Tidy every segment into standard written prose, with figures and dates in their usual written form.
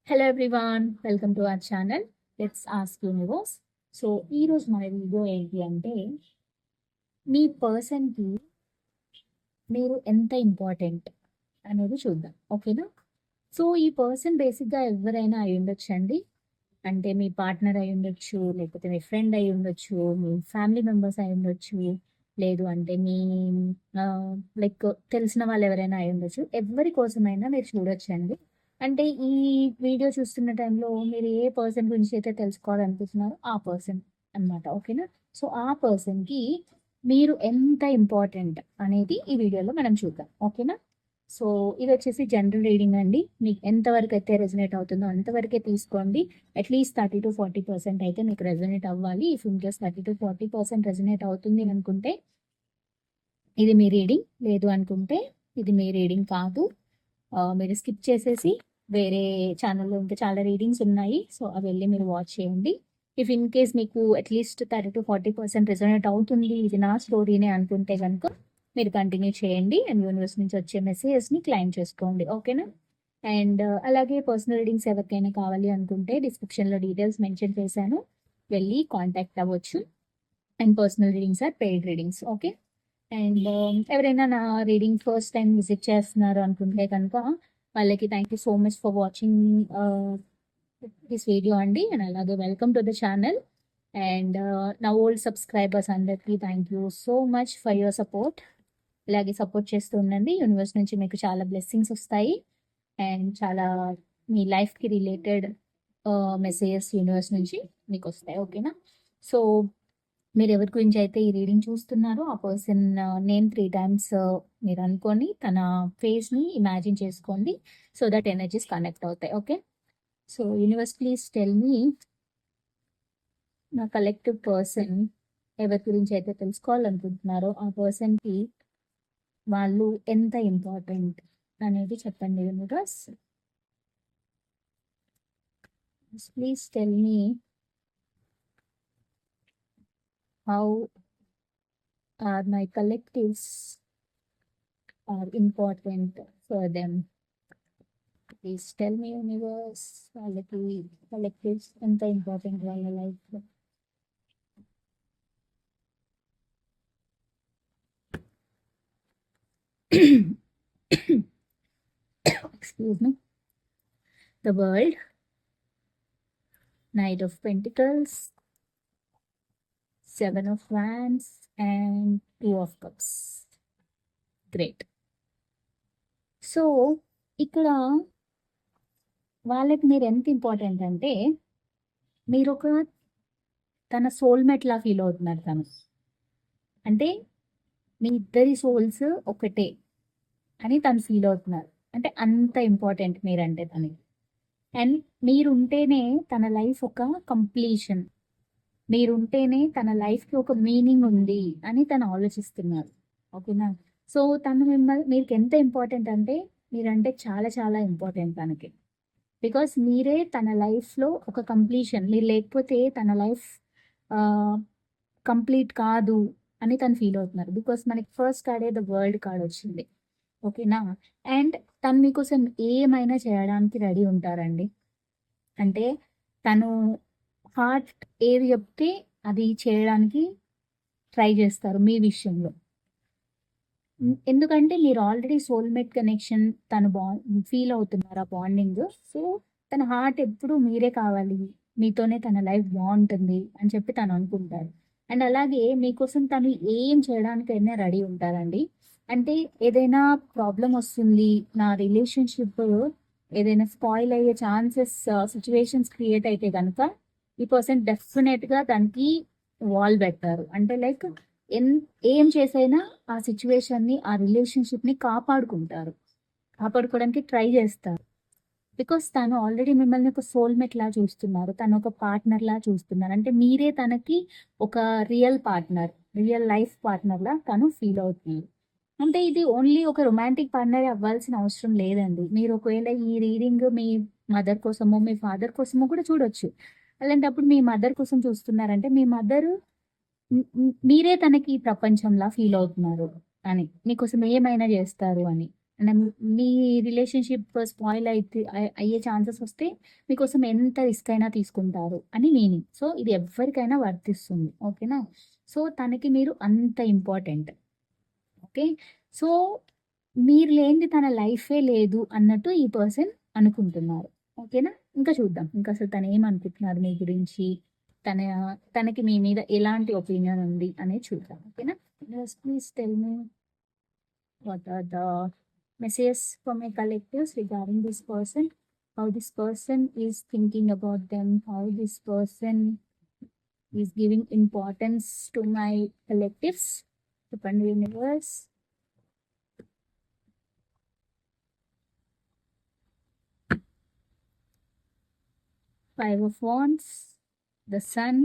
Hello everyone, welcome to our channel let's ask universe. So ఈరోజు మన video ఏంటి అంటే, మీ పర్సన్కి మీరు ఎంత ఇంపార్టెంట్ అనేది చూద్దాం. ఓకేనా? సో ఈ పర్సన్ బేసిక్గా ఎవరైనా అయి ఉండొచ్చండి. అంటే మీ పార్ట్నర్ అయి ఉండొచ్చు, లేకపోతే మీ ఫ్రెండ్ అయి ఉండొచ్చు, మీ ఫ్యామిలీ మెంబర్స్ అయి ఉండొచ్చు, లేదు అంటే మీ లైక్ తెలిసిన వాళ్ళు ఎవరైనా అయి ఉండొచ్చు. ఎవరి కోసమైనా మీరు చూడొచ్చండి. అంటే ఈ వీడియో చూస్తున్న టైంలో మీరు ఏ పర్సన్ గురించి అయితే తెలుసుకోవాలనుకుంటున్నారో ఆ పర్సన్ అన్నమాట. ఓకేనా? సో ఆ పర్సన్కి మీరు ఎంత ఇంపార్టెంట్ అనేది ఈ వీడియోలో మనం చూద్దాం. ఓకేనా? సో ఇది వచ్చేసి జనరల్ రీడింగ్ అండి. మీకు ఎంతవరకు అయితే రెజనేట్ అవుతుందో అంతవరకే తీసుకోండి. అట్లీస్ట్ 30-40% అయితే మీకు రెజనేట్ అవ్వాలి. ఇఫ్ ఇన్ కేస్ 30-40% రెజనేట్ అవుతుంది అనుకుంటే ఇది మీ రీడింగ్, లేదు అనుకుంటే ఇది మీ రీడింగ్ కాదు. మీరు స్కిప్ చేసేసి వేరే ఛానల్లో ఇంకా చాలా రీడింగ్స్ ఉన్నాయి, సో అవి వెళ్ళి మీరు వాచ్ చేయండి. ఇఫ్ ఇన్ కేస్ మీకు అట్లీస్ట్ 30-40% రెజనేట్ అవుతుంది, ఇది నా స్టోరీనే అనుకుంటే కనుక మీరు కంటిన్యూ చేయండి అండ్ యూనివర్స్ నుంచి వచ్చే మెసేజెస్ని క్లైమ్ చేసుకోండి. ఓకేనా? అండ్ అలాగే పర్సనల్ రీడింగ్స్ ఎవరికైనా కావాలి అనుకుంటే డిస్క్రిప్షన్లో డీటెయిల్స్ మెన్షన్ చేశాను, వెళ్ళి కాంటాక్ట్ అవ్వచ్చు. And personal readings are paid readings. Okay? And ఎవరైనా నా రీడింగ్ ఫస్ట్ టైం విజిట్ చేస్తున్నారు అనుకుంటే కనుక వాళ్ళకి thank you so much for watching this video అండి. అండ్ అలాగే welcome to the channel. And నా ఓల్డ్ సబ్స్క్రైబర్స్ అందరికీ thank you so much for your support. ఇలాగే సపోర్ట్ చేస్తూ ఉండండి. యూనివర్స్ నుంచి మీకు చాలా బ్లెస్సింగ్స్ వస్తాయి అండ్ చాలా మీ లైఫ్కి రిలేటెడ్ మెసేజెస్ యూనివర్స్ నుంచి మీకు వస్తాయి. ఓకేనా? సో మీరు ఎవరి గురించి అయితే ఈ రీడింగ్ చూస్తున్నారో ఆ పర్సన్ నేమ్ 3 టైమ్స్ మీరు అనుకొని తన ఫేస్ని ఇమాజిన్ చేసుకోండి, సో దట్ ఎనర్జీస్ కనెక్ట్ అవుతాయి. Okay? So universe please tell మీ, నా కలెక్టివ్ పర్సన్ ఎవరి గురించి అయితే తెలుసుకోవాలనుకుంటున్నారో ఆ పర్సన్కి వాళ్ళు ఎంత ఇంపార్టెంట్ అనేది చెప్పండి universe. Please tell me how are my collectives are important for them. Please tell me universe, వాళ్ళకి collectives ఎంత ఇంపార్టెంట్ వాళ్ళ life. Excuse me. The world, Knight of Pentacles, 7 of Wands and 2 of Cups. Great. So ఇక్కడ వాళ్ళకి మీరు ఎంత important అంటే, మీరు ఒక తన సోల్మేట్ లా ఫీల్ అవుతున్నారు. తను అంటే మీ ఇద్దరి సోల్స్ ఒకటే అని తను ఫీల్ అవుతున్నారు. అంటే అంత ఇంపార్టెంట్ మీరంటే తనకి. అండ్ మీరుంటేనే తన లైఫ్ ఒక కంప్లీషన్, మీరుంటేనే తన లైఫ్కి ఒక మీనింగ్ ఉంది అని తను ఆలోచిస్తున్నారు. ఓకేనా? సో తను మిమ్మల్ని మీకు ఎంత ఇంపార్టెంట్ అంటే, మీరంటే చాలా చాలా ఇంపార్టెంట్ తనకి. బికాస్ మీరే తన లైఫ్లో ఒక కంప్లీషన్. మీరు లేకపోతే తన లైఫ్ కంప్లీట్ కాదు అని తను ఫీల్ అవుతున్నారు. బికాస్ మనకి ఫస్ట్ కార్డే ద వరల్డ్ కార్డ్ వచ్చింది. ఓకేనా? అండ్ తను మీకోసం ఏమైనా చేయడానికి రెడీ ఉంటారండి. అంటే తను హార్ట్ ఏది చెప్తే అది చేయడానికి ట్రై చేస్తారు మీ విషయంలో. ఎందుకంటే మీరు ఆల్రెడీ సోల్మేట్ కనెక్షన్ తను ఫీల్ అవుతున్నారు ఆ బాండింగ్. సో తన హార్ట్ ఎప్పుడు మీరే కావాలి, మీతోనే తన లైఫ్ బాగుంటుంది అని చెప్పి తను అనుకుంటారు. అండ్ అలాగే మీకోసం తను ఏం చేయడానికైనా రెడీ ఉంటారండి. అంటే ఏదైనా ప్రాబ్లం వస్తుంది, నా రిలేషన్షిప్ ఏదైనా స్పాయిల్ అయ్యే ఛాన్సెస్ సిచ్యువేషన్స్ క్రియేట్ అయితే కనుక ఈ పర్సన్ డెఫినెట్గా దానికి వాల్ పెట్టారు. అంటే లైక్ ఏం చేసైనా ఆ సిచ్యువేషన్ని, ఆ రిలేషన్షిప్ని కాపాడుకోవడానికి ట్రై చేస్తారు. బికాస్ తను ఆల్రెడీ మిమ్మల్ని ఒక సోల్మేట్ లా చూస్తున్నారు, తను ఒక పార్ట్నర్ లా చూస్తున్నారు. అంటే మీరే తనకి ఒక real partner, real life partner లా తను ఫీల్ అవుతుంది. అంటే ఇది ఓన్లీ ఒక రొమాంటిక్ పార్ట్నరే అవ్వాల్సిన అవసరం లేదండి. మీరు ఒకవేళ ఈ రీడింగ్ మీ మదర్ కోసమో మీ ఫాదర్ కోసమో కూడా చూడొచ్చు. అలాంటప్పుడు మీ మదర్ కోసం చూస్తున్నారంటే మీ మదర్ మీరే తనకి ప్రపంచంలా ఫీల్ అవుతున్నారు అని, మీకోసం ఏమైనా చేస్తారు అని. అండ్ మీ రిలేషన్షిప్ స్పాయిల్ అయితే అయ్యే ఛాన్సెస్ వస్తే మీకోసం ఎంత రిస్క్ అయినా తీసుకుంటారు అని మీనింగ్. సో ఇది ఎవరికైనా వర్తిస్తుంది. ఓకేనా? సో తనకి మీరు అంత ఇంపార్టెంట్. ఓకే. సో మీరు లేనిది తన లైఫే లేదు అన్నట్టు ఈ పర్సన్ అనుకుంటున్నారు. ఓకేనా? ఇంకా చూద్దాం. ఇంకా అసలు తను ఏమనుకుంటున్నారు మీ గురించి, తన తనకి మీ మీద ఎలాంటి ఒపీనియన్ ఉంది అనేది చూద్దాం. ఓకేనా? Please tell me what are the messages from my collectives regarding this person, how this person is thinking about them, how this person is giving importance to my collectives. చెప్పండి universe. Five of Wands, the Sun,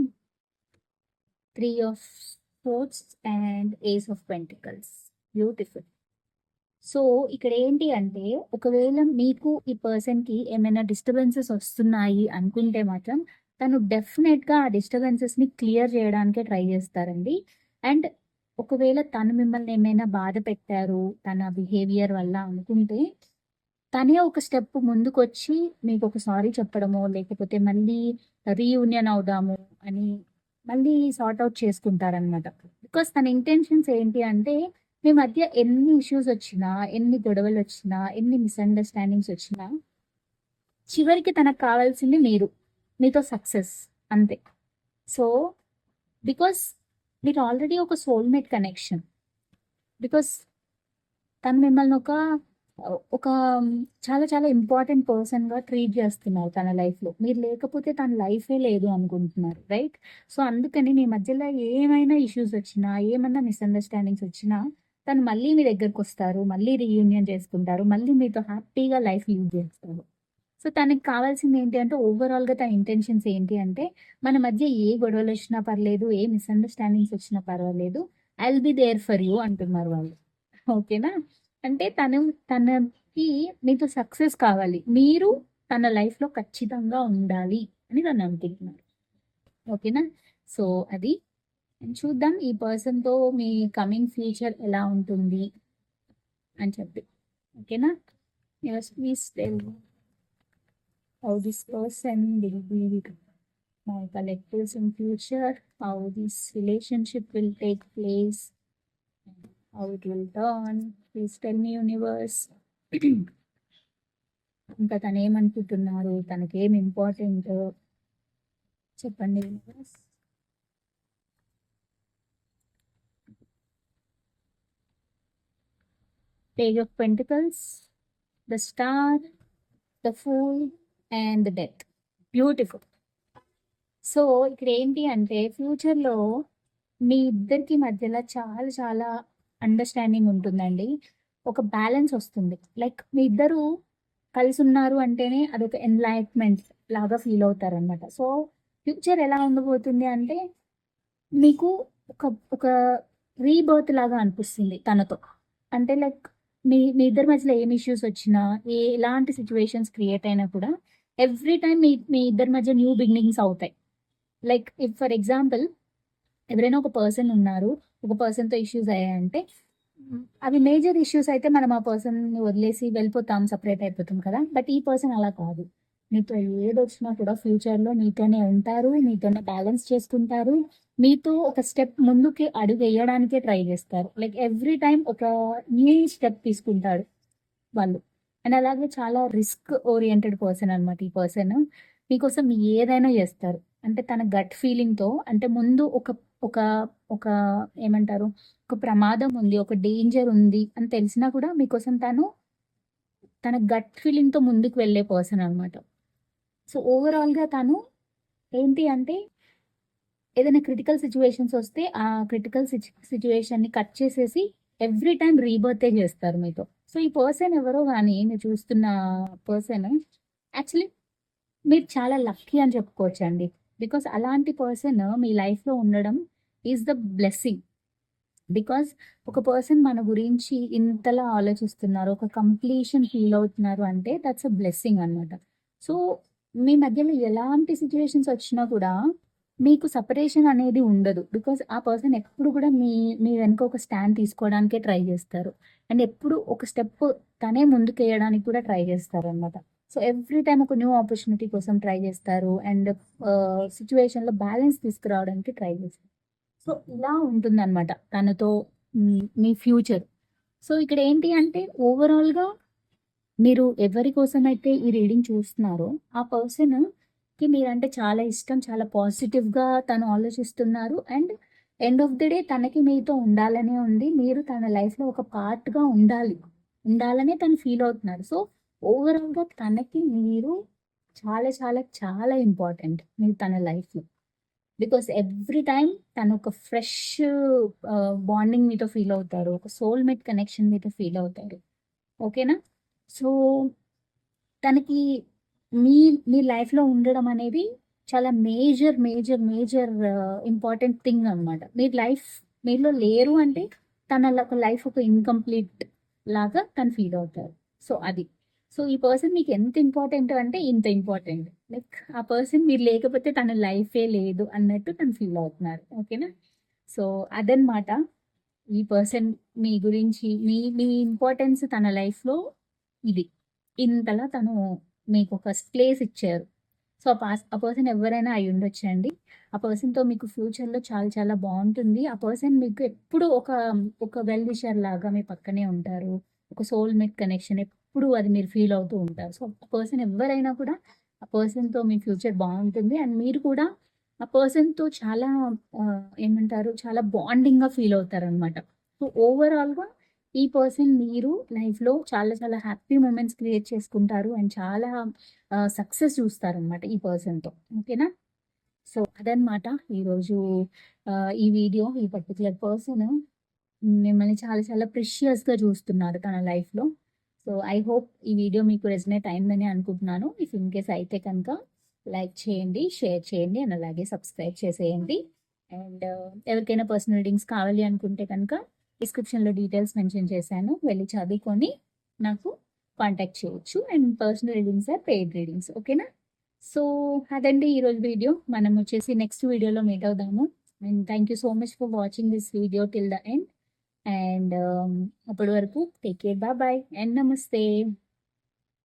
Three of Swords and Ace of Pentacles. Beautiful. So ఇక్కడ ఏంటి అంటే ఒకవేళ మీకు ఈ పర్సన్కి ఏమైనా disturbances వస్తున్నాయి అనుకుంటే మాత్రం తను డెఫినెట్గా ఆ డిస్టర్బెన్సెస్ని క్లియర్ చేయడానికే ట్రై చేస్తారండి. అండ్ ఒకవేళ తను మిమ్మల్ని ఏమైనా బాధ పెట్టారు తన బిహేవియర్ వల్ల అనుకుంటే తనే ఒక స్టెప్ ముందుకొచ్చి మీకు ఒక సారీ చెప్పడమో లేకపోతే మళ్ళీ రీయూనియన్ అవుదాము అని మళ్ళీ సార్ట్ అవుట్ చేసుకుంటారనమాట. బికాస్ తన ఇంటెన్షన్స్ ఏంటి అంటే మీ మధ్య ఎన్ని ఇష్యూస్ వచ్చినా, ఎన్ని గొడవలు వచ్చినా, ఎన్ని మిస్అండర్స్టాండింగ్స్ వచ్చినా చివరికి తనకు కావాల్సింది మీరు, మీతో సక్సెస్ అంతే. సో బికాస్ మీరు ఆల్రెడీ ఒక సోల్మేట్ కనెక్షన్. బికాస్ తను మిమ్మల్ని ఒక ఒక చాలా చాలా ఇంపార్టెంట్ పర్సన్గా ట్రీట్ చేస్తున్నారు తన లైఫ్లో. మీరు లేకపోతే తన లైఫే లేదు అనుకుంటున్నారు, రైట్? సో అందుకని మీ మధ్యలో ఏమైనా ఇష్యూస్ వచ్చినా, ఏమైనా మిస్అండర్స్టాండింగ్స్ వచ్చినా తను మళ్ళీ మీ దగ్గరకు వస్తారు, మళ్ళీ రీయూనియన్ చేసుకుంటారు, మళ్ళీ మీతో హ్యాపీగా లైఫ్ లీడ్ చేస్తారు. సో తనకి కావాల్సింది ఏంటి అంటే ఓవరాల్గా తన ఇంటెన్షన్స్ ఏంటి అంటే మన మధ్య ఏ గొడవలు వచ్చినా పర్లేదు, ఏ మిస్అండర్స్టాండింగ్స్ వచ్చినా పర్వాలేదు, I will be there for you అంటున్నారు వాళ్ళు. ఓకేనా? అంటే తనకి మీతో సక్సెస్ కావాలి, మీరు తన లైఫ్లో ఖచ్చితంగా ఉండాలి అని తను అనుకుంటున్నారు. ఓకేనా? సో అది చూద్దాం ఈ పర్సన్తో మీ కమింగ్ ఫ్యూచర్ ఎలా ఉంటుంది అని చెప్పి. ఓకేనా? Please tell how this person will be with my collectives in future, how this relationship will take place, how it will turn. Please tell me universe. ఇంకా తను ఏమనుకుంటున్నారు, తనకేం ఇంపార్టెంట్ చెప్పండి universe. Page of Pentacles, the Star, the Fool and the Death. Beautiful. So ఇక్కడ ఏంటి అంటే ఫ్యూచర్లో మీ ఇద్దరికి మధ్యలో చాలా చాలా అండర్స్టాండింగ్ ఉంటుందండి. ఒక బ్యాలెన్స్ వస్తుంది. లైక్ మీ ఇద్దరు కలిసి ఉన్నారు అంటేనే అదొక ఎన్లైట్మెంట్ లాగా ఫీల్ అవుతారు అనమాట. సో ఫ్యూచర్ ఎలా ఉండబోతుంది అంటే మీకు ఒక ఒక రీబర్త్ లాగా అనిపిస్తుంది తనతో. అంటే లైక్ మీ ఇద్దరి మధ్యలో ఏం ఇష్యూస్ వచ్చినా, ఎలాంటి సిచ్యువేషన్స్ క్రియేట్ అయినా కూడా ఎవ్రీ టైం మీ ఇద్దరి మధ్య న్యూ బిగినింగ్స్ అవుతాయి. లైక్ ఇఫ్ ఫర్ ఎగ్జాంపుల్ ఎవరైనా ఒక పర్సన్ ఉన్నారు, ఒక పర్సన్తో ఇష్యూస్ అయ్యాయంటే అవి మేజర్ ఇష్యూస్ అయితే మనం ఆ పర్సన్ని వదిలేసి వెళ్ళిపోతాం, సపరేట్ అయిపోతాం కదా. బట్ ఈ పర్సన్ అలా కాదు. మీతో ఏదొచ్చినా కూడా ఫ్యూచర్లో మీతోనే ఉంటారు, మీతోనే బ్యాలెన్స్ చేసుకుంటారు, మీతో ఒక స్టెప్ ముందుకి అడుగు వేయడానికే ట్రై చేస్తారు. లైక్ ఎవ్రీ టైం ఒక న్యూ స్టెప్ తీసుకుంటాడు వాళ్ళు. అండ్ అలాగే చాలా రిస్క్ ఓరియంటెడ్ పర్సన్ అనమాట ఈ పర్సన్. మీకోసం ఏదైనా చేస్తారు. అంటే తన గట్ ఫీలింగ్తో, అంటే ముందు ఒక ఒక ఒక ఏమంటారు, ఒక ప్రమాదం ఉంది, ఒక డేంజర్ ఉంది అని తెలిసినా కూడా మీకోసం తన గట్ ఫీలింగ్తో ముందుకు వెళ్ళే పర్సన్ అనమాట. సో ఓవరాల్గా తను ఏంటి అంటే ఏదైనా క్రిటికల్ సిచ్యువేషన్స్ వస్తే ఆ క్రిటికల్ సిచ్యువేషన్ని కట్ చేసేసి ఎవ్రీ టైం రీబర్తే చేస్తారు మీతో. సో ఈ పర్సన్ ఎవరో కానీ మీరు చూస్తున్న పర్సన్ యాక్చువల్లీ మీరు చాలా లక్కీ అని చెప్పుకోవచ్చు అండి. బికాస్ అలాంటి పర్సన్ మీ లైఫ్లో ఉండడం ఈజ్ ద బ్లెస్సింగ్. బికాస్ ఒక పర్సన్ మన గురించి ఇంతలా ఆలోచిస్తున్నారు, ఒక కంప్లీషన్ ఫీల్ అవుతున్నారు అంటే దట్స్ అ బ్లెస్సింగ్ అనమాట. సో మీ మధ్యలో ఎలాంటి సిచ్యువేషన్స్ వచ్చినా కూడా మీకు సెపరేషన్ అనేది ఉండదు. బికాజ్ ఆ పర్సన్ ఎప్పుడు కూడా మీ వెనక ఒక స్టాండ్ తీసుకోవడానికే ట్రై చేస్తారు. అండ్ ఎప్పుడు ఒక స్టెప్ తనే ముందుకేయడానికి కూడా ట్రై చేస్తారనమాట. సో, ఎవ్రీ టైమ్ ఒక న్యూ ఆపర్చునిటీ కోసం ట్రై చేస్తారు. అండ్ సిట్యుయేషన్‌లో బ్యాలెన్స్ తీసుకురావడానికి ట్రై చేస్తారు. సో, ఇలా ఉంటుందనమాట తనతో మీ ఫ్యూచర్. సో, ఇక్కడ ఏంటి అంటే ఓవరాల్‌గా మీరు ఎవరి కోసమైతే ఈ రీడింగ్ చూస్తున్నారో, ఆ పర్సన్‌కి మీరంటే చాలా ఇష్టం. చాలా పాజిటివ్‌గా తను ఆలోచిస్తున్నారు. And end of the day తనకి మీతో ఉండాలనే ఉంది. మీరు తన లైఫ్‌లో ఒక పార్ట్‌గా ఉండాలి. ఉండాలనే తను ఫీల్ అవుతున్నారు. సో, ఓవరాల్‌గా తనకి మీరు చాలా చాలా చాలా ఇంపార్టెంట్. మీరు తన లైఫ్‌లో. బికాస్ ఎవ్రీ టైమ్ తను ఒక ఫ్రెష్ బాండింగ్ మీతో ఫీల్ అవుతారు. ఒక సోల్‌మేట్ కనెక్షన్ మీతో ఫీల్ అవుతారు. ఓకేనా? సో, తనకి మీ మీ లైఫ్‌లో ఉండడం అనేది చాలా major, major, major important thing అనమాట. మీరు లైఫ్ మీలో లేరు అంటే ఒక లైఫ్ ఒక ఇన్‌కంప్లీట్ లాగా తను ఫీల్ అవుతారు. సో, అది. సో, ఈ పర్సన్ మీకు ఎంత ఇంపార్టెంట్ అంటే ఇంత ఇంపార్టెంట్. లైక్ ఆ పర్సన్ మీరు లేకపోతే తన లైఫే లేదు అన్నట్టు తను ఫీల్ అవుతున్నారు. ఓకేనా? సో, అదనమాట. ఈ పర్సన్ మీ గురించి మీ ఇంపార్టెన్స్ తన లైఫ్‌లో ఇది. ఇంతలా తను మీకొక ప్లేస్ ఇచ్చారు. సో, ఆ పర్సన్ ఎవ్వరైనా అయ్యుండొచ్చండి. ఆ పర్సన్‌తో మీకు ఫ్యూచర్‌లో చాలా చాలా బావుంటుంది. ఆ పర్సన్ మీకు ఎప్పుడు ఒక వెల్ విషర్ లాగా మీ పక్కనే ఉంటారు. ఒక సోల్‌మేట్ కనెక్షన్ ఎప్పుడు అది మీరు ఫీల్ అవుతూ ఉంటారు. సో, ఆ పర్సన్ ఎవ్వరైనా కూడా ఆ పర్సన్‌తో మీ ఫ్యూచర్ బావుంటుంది. అండ్ మీరు కూడా ఆ పర్సన్‌తో చాలా ఏమంటారు చాలా బాండింగ్‌గా ఫీల్ అవుతారనమాట. సో, ఓవరాల్‌గా ఈ పర్సన్ మీరు లైఫ్‌లో చాలా చాలా హ్యాపీ మొమెంట్స్ క్రియేట్ చేసుకుంటారు. అండ్ చాలా సక్సెస్ చూస్తారనమాట ఈ పర్సన్‌తో. ఓకేనా? సో, అదనమాట ఈరోజు ఈ వీడియో. ఈ పర్టిక్యులర్ పర్సన్ మిమ్మల్ని చాలా చాలా ప్రెషియస్‌గా చూస్తున్నారు తన లైఫ్‌లో. సో, ఐ హోప్ ఈ వీడియో మీకు రెజొనేట్ అయిందని అనుకుంటున్నాను. ఇఫ్ ఇన్ కేస్ అయితే కనుక లైక్ చేయండి, షేర్ చేయండి అండ్ అలాగే సబ్స్క్రైబ్ చేసేయండి. అండ్ ఎవరికైనా పర్సనల్ రీడింగ్స్ కావాలి అనుకుంటే కనుక డిస్క్రిప్షన్‌లో డీటెయిల్స్ మెన్షన్ చేశాను. వెళ్లి చదువుకొని నాకు కాంటాక్ట్ చేయొచ్చు. And personal readings are paid readings. ఓకేనా? సో, అదండి ఈరోజు వీడియో. మనం వచ్చేసి నెక్స్ట్ వీడియోలో మీట్ అవుదాము. And thank you so much for watching this video till the end. And అప్పటి వరకు take care. Bye bye and నమస్తే.